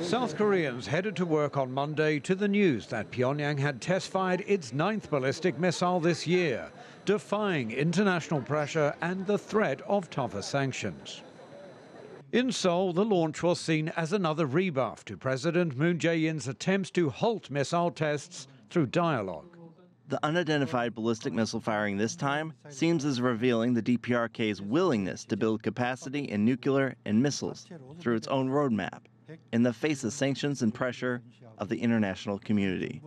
South Koreans headed to work on Monday to the news that Pyongyang had test-fired its 9th ballistic missile this year, defying international pressure and the threat of tougher sanctions. In Seoul, the launch was seen as another rebuff to President Moon Jae-in's attempts to halt missile tests through dialogue. The unidentified ballistic missile firing this time seems as revealing the DPRK's willingness to build capacity in nuclear and missiles through its own roadmap, in the face of sanctions and pressure of the international community,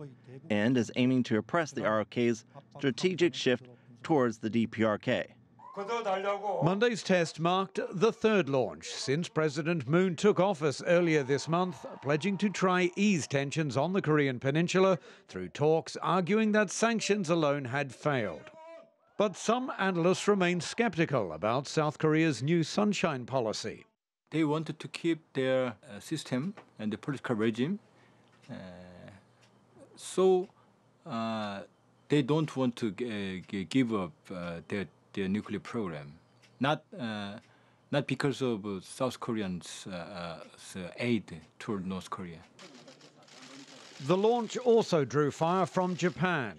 and is aiming to oppress the ROK's strategic shift towards the DPRK. Monday's test marked the third launch since President Moon took office earlier this month, pledging to try ease tensions on the Korean peninsula through talks arguing that sanctions alone had failed. But some analysts remain skeptical about South Korea's new sunshine policy. They wanted to keep their system and the political regime, so they don't want to give up their nuclear program. Not because of South Koreans' aid toward North Korea. The launch also drew fire from Japan.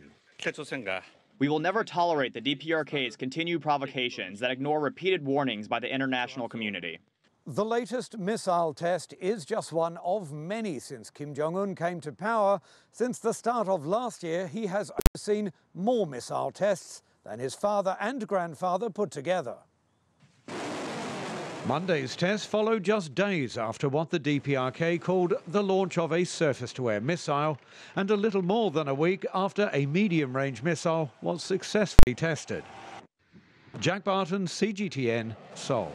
We will never tolerate the DPRK's continued provocations that ignore repeated warnings by the international community. The latest missile test is just one of many since Kim Jong-un came to power. Since the start of last year, he has overseen more missile tests than his father and grandfather put together. Monday's test followed just days after what the DPRK called the launch of a surface-to-air missile, and a little more than a week after a medium-range missile was successfully tested. Jack Barton, CGTN, Seoul.